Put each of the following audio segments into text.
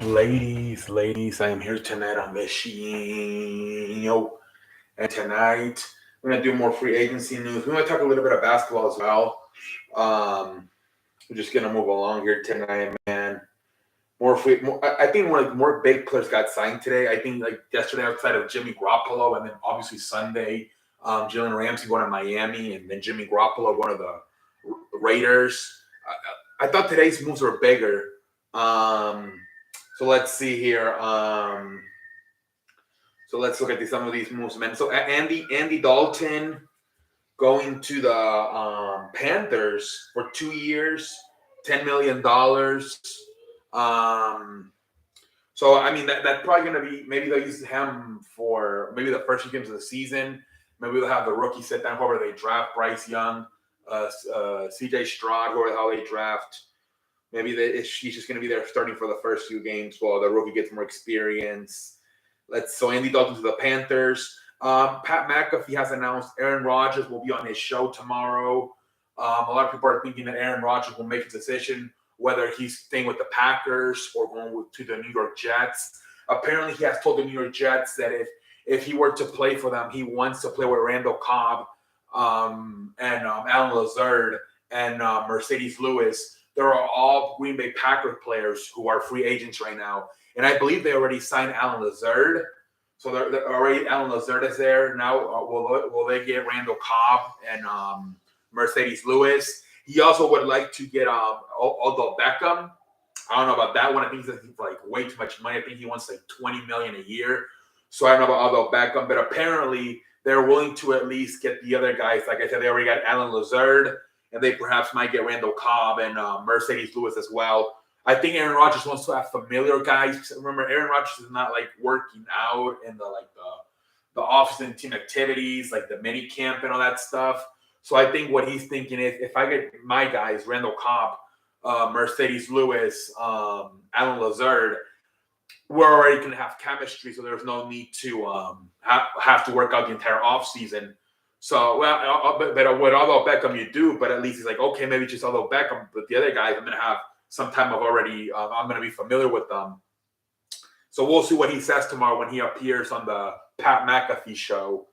Ladies, I am here tonight on the show. And tonight, we're going to do more free agency news. We're going to talk a little bit of basketball as well. We're just going to move along here tonight, man. I think more big players got signed today. I think like yesterday outside of Jimmy Garoppolo, and then obviously Sunday, Jalen Ramsey going to Miami, and then Jimmy Garoppolo going to the Raiders. I thought today's moves were bigger. Um, so let's see here. So let's look at some of these moves, man. So Andy Dalton going to the Panthers for 2 years, $10 million. So I mean that's probably going to be, maybe they'll use him for maybe the first few games of the season. Maybe they'll have the rookie sit down, whoever they draft, Bryce Young, C.J. Stroud, whoever the hell they draft. Maybe he's just going to be there starting for the first few games while the rookie gets more experience. So Andy Dalton to the Panthers. Pat McAfee has announced Aaron Rodgers will be on his show tomorrow. A lot of people are thinking that Aaron Rodgers will make a decision whether he's staying with the Packers or going to the New York Jets. Apparently, he has told the New York Jets that if he were to play for them, he wants to play with Randall Cobb and Alan Lazard and Mercedes Lewis. They're all Green Bay Packers players who are free agents right now. And I believe they already signed Alan Lazard. So they're already, Alan Lazard is there. Now, will they get Randall Cobb and Mercedes Lewis? He also would like to get Odell Beckham. I don't know about that one. I think he's like way too much money. I think he wants like $20 million a year. So I don't know about Odell Beckham, but apparently they're willing to at least get the other guys. Like I said, they already got Alan Lazard, and they perhaps might get Randall Cobb and Mercedes Lewis as well. I think Aaron Rodgers wants to have familiar guys. Remember, Aaron Rodgers is not like working out in the office and team activities, like the mini camp and all that stuff. So I think what he's thinking is, if I get my guys, Randall Cobb, Mercedes Lewis, Alan Lazard, we're already going to have chemistry, so there's no need to have to work out the entire offseason. So, but with Odell Beckham, you do, but at least he's like, okay, maybe just Odell Beckham, but the other guys, I'm going to have some time of already, I'm going to be familiar with them. So we'll see what he says tomorrow when he appears on the Pat McAfee show.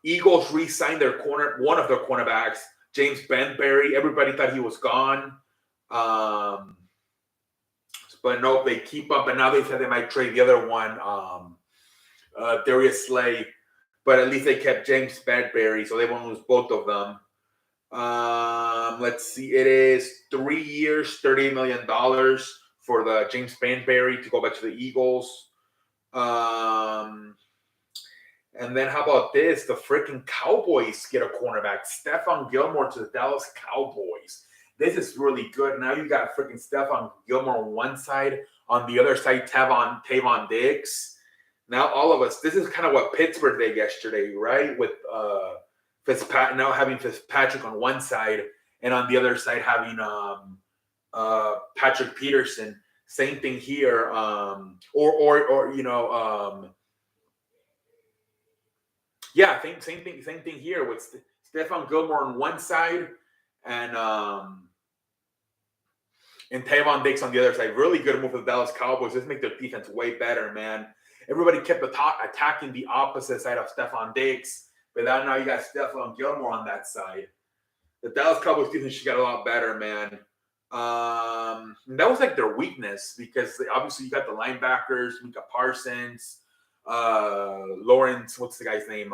Eagles re-signed one of their cornerbacks, James Bradberry. Everybody thought he was gone. But no, they keep up. And now they said they might trade the other one, Darius Slay. But at least they kept James Bradberry, so they won't lose both of them. Let's see. It is 3 years, $38 million for the James Bradberry to go back to the Eagles. And then how about this? The freaking Cowboys get a cornerback. Stephon Gilmore to the Dallas Cowboys. This is really good. Now you got freaking Stephon Gilmore on one side. On the other side, Tavon Diggs. Now all of us, this is kind of what Pittsburgh did yesterday, right? With now having Fitzpatrick on one side, and on the other side having Patrick Peterson. Same thing here. Same thing here with Stephon Gilmore on one side and Tavon Diggs on the other side. Really good move for the Dallas Cowboys. This makes their defense way better, man. Everybody kept attacking the opposite side of Stephon Diggs, but now you got Stephon Gilmore on that side. The Dallas Cowboys defense should get a lot better, man. That was like their weakness because obviously you got the linebackers, Micah Parsons, Lawrence, what's the guy's name?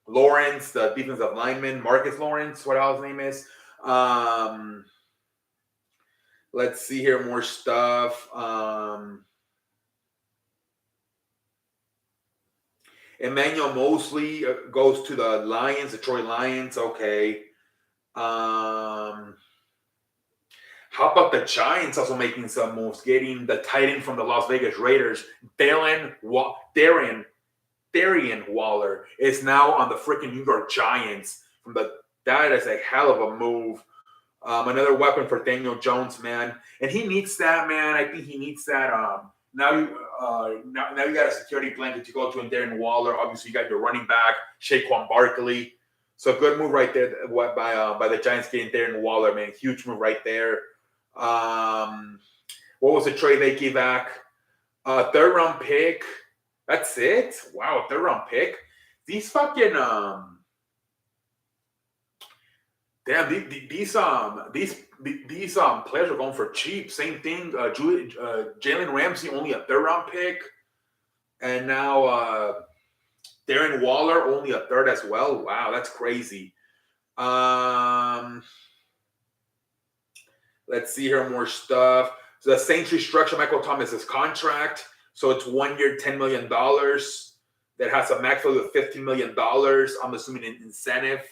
Lawrence, the defensive lineman, Marcus Lawrence, what his name is. Let's see here, more stuff. Emmanuel Mosley goes to the Lions, Detroit Lions. Okay. How about the Giants also making some moves, getting the tight end from the Las Vegas Raiders, Darren Waller is now on the freaking New York Giants. That is a hell of a move. Another weapon for Daniel Jones, man, and he needs that, man. I think he needs that. Now you got a security blanket to go to in Darren Waller. Obviously, you got your running back Saquon Barkley. So good move right there by the Giants getting Darren Waller, man. Huge move right there. What was the trade they gave back? Third round pick. That's it. Wow, third round pick. These fucking damn, these players are going for cheap. Same thing. Jalen Ramsey only a third round pick, and now Darren Waller only a third as well. Wow, that's crazy. Let's see here more stuff. So the Saints restructured Michael Thomas's contract, so it's 1 year, $10 million. That has a max value of $15 million. I'm assuming an incentive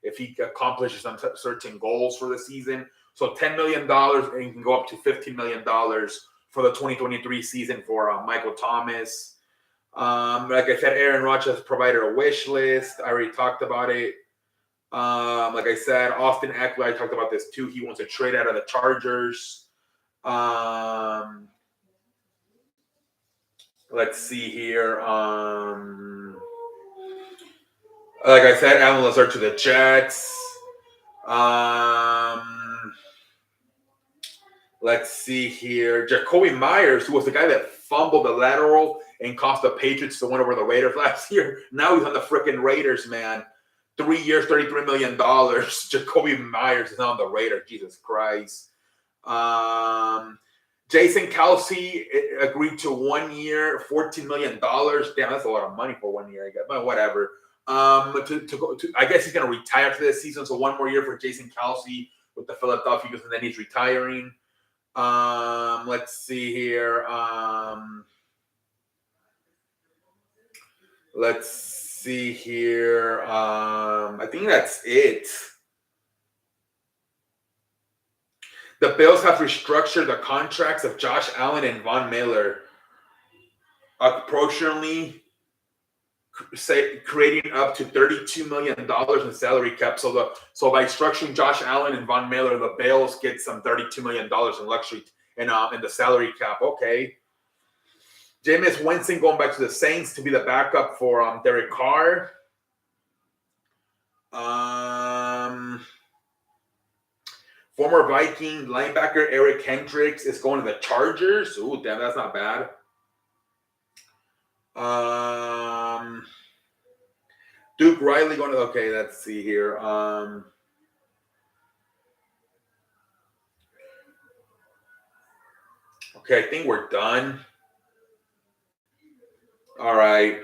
if he accomplishes some certain goals for the season. So $10 million, and he can go up to $15 million for the 2023 season for Michael Thomas. Like I said, Aaron Rodgers provided a wish list. I already talked about it. Like I said, Austin Eckler, I talked about this too. He wants to trade out of the Chargers. Let's see here. Like I said, Alan Lazard to the Jets. Let's see here. Jacoby Myers, who was the guy that fumbled the lateral and cost the Patriots the win over the Raiders last year. Now he's on the freaking Raiders, man. 3 years, $33 million. Jacoby Myers is now on the Raiders. Jesus Christ. Jason Kelce agreed to 1 year, $14 million. Damn, that's a lot of money for 1 year, I guess. But whatever. I guess he's going to retire for this season. So 1 more year for Jason Kelce with the Philadelphia Eagles, and then he's retiring. Let's see here. Let's see here. I think that's it. The Bills have restructured the contracts of Josh Allen and Von Miller, approximately creating up to $32 million in salary cap. So by structuring Josh Allen and Von Miller, the Bills get some $32 million in luxury in the salary cap. Okay. Jameis Winston going back to the Saints to be the backup for Derek Carr. Former Viking linebacker Eric Hendricks is going to the Chargers. Ooh, damn, that's not bad. Duke Riley going to, okay, let's see here. Okay, I think we're done. All right.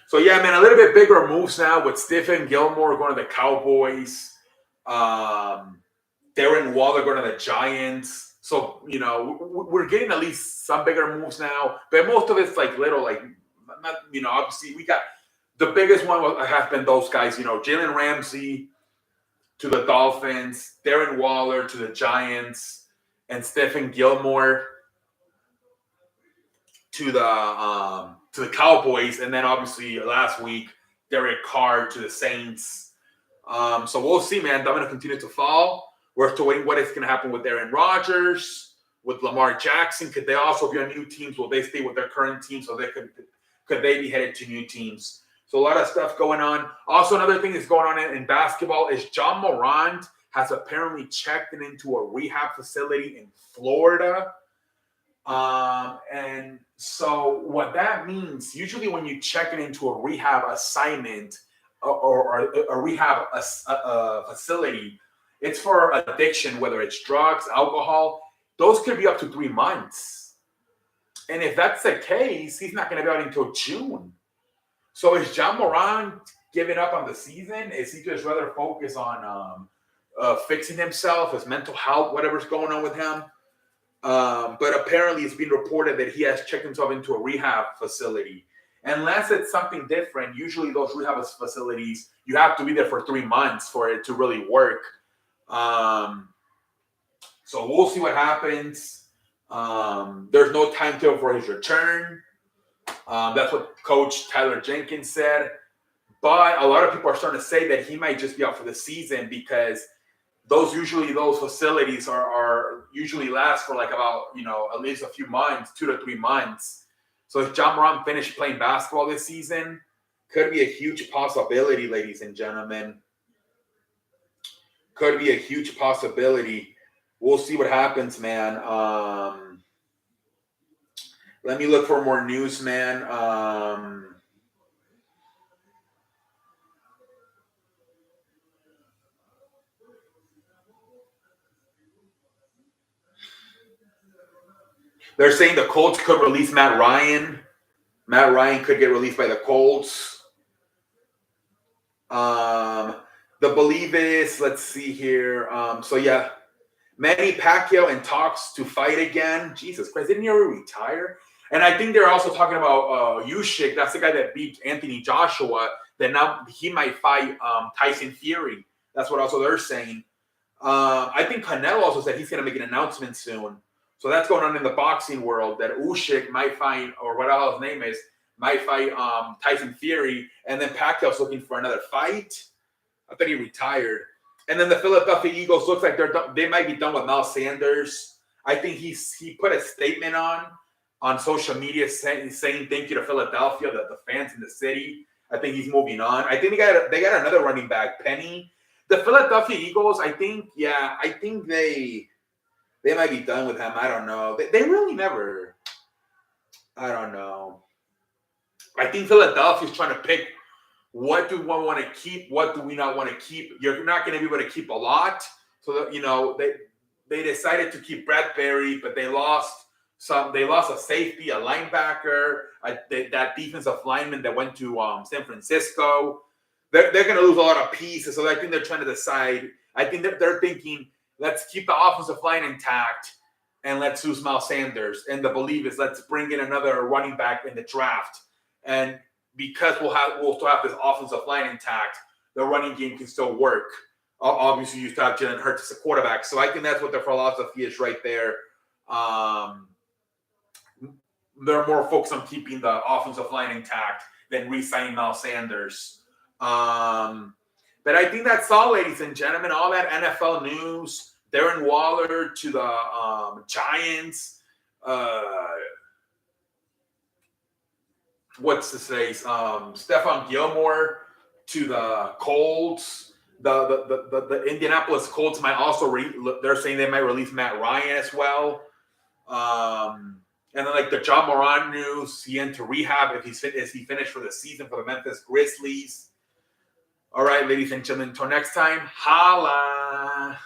So, yeah, man, a little bit bigger moves now with Stephen Gilmore going to the Cowboys. Darren Waller going to the Giants. So, you know, we're getting at least some bigger moves now. But most of it's like little, like, not, you know, obviously we got the biggest one has been those guys, you know, Jalen Ramsey to the Dolphins, Darren Waller to the Giants, and Stephen Gilmore to the Cowboys. And then obviously last week, Derek Carr to the Saints. So we'll see, man. I'm going to continue to fall. We're still waiting what is going to happen with Aaron Rodgers, with Lamar Jackson. Could they also be on new teams? Will they stay with their current team so they could they be headed to new teams? So a lot of stuff going on. Also, another thing that's going on in basketball is John Morant has apparently checked into a rehab facility in Florida. And so what that means, usually when you check into a rehab assignment or a rehab facility, it's for addiction, whether it's drugs, alcohol. Those could be up to 3 months. And if that's the case, he's not going to be out until June. So is John Morant giving up on the season? Is he just rather focus on fixing himself, his mental health, whatever's going on with him? But apparently it's been reported that he has checked himself into a rehab facility. Unless it's something different, usually those rehab facilities, you have to be there for 3 months for it to really work. So we'll see what happens. There's no timetable for his return. That's what Coach Tyler Jenkins said. But a lot of people are starting to say that he might just be out for the season because those facilities are usually last for like about, you know, at least a few months, 2 to 3 months. So if John Morant finished playing basketball this season, could be a huge possibility, ladies and gentlemen. Could be a huge possibility. we'll see what happens, man. Let me look for more news, man. They're saying the Colts could release Matt Ryan. Matt Ryan could get released by the Colts. The belief is, let's see here. So yeah, Manny Pacquiao in talks to fight again. Jesus Christ, didn't he already retire? And I think they're also talking about Usyk. That's the guy that beat Anthony Joshua. That now he might fight Tyson Fury. That's what also they're saying. I think Canelo also said he's going to make an announcement soon. So that's going on in the boxing world that Usyk might fight, or whatever his name is, might fight Tyson Fury. And then Pacquiao's looking for another fight. I thought he retired. And then the Philadelphia Eagles looks like they might be done with Miles Sanders. I think he put a statement on social media saying thank you to Philadelphia, the fans in the city. I think he's moving on. I think they got another running back, Penny. The Philadelphia Eagles, I think they might be done with him. I don't know. They really never. I don't know. I think Philadelphia's trying to pick what do we want to keep, what do we not want to keep. You're not going to be able to keep a lot. So that, they decided to keep Bradbury, but they lost some. They lost a safety, a linebacker, that defensive lineman that went to San Francisco. They're going to lose a lot of pieces. So I think they're trying to decide. I think they're thinking, let's keep the offensive line intact and let's lose Miles Sanders. And the belief is let's bring in another running back in the draft. And because we'll still have this offensive line intact, the running game can still work. Obviously, you still have Jalen Hurts as a quarterback. So I think that's what their philosophy is right there. They're more focused on keeping the offensive line intact than re-signing Miles Sanders. But I think that's all, ladies and gentlemen. All that NFL news. Darren Waller to the Giants. What's to say? Stephon Gilmore to the Colts. The Indianapolis Colts might also they're saying they might release Matt Ryan as well. And then like the John Moran news, he into rehab if he finished for the season for the Memphis Grizzlies. All right, ladies and gentlemen, until next time, holla.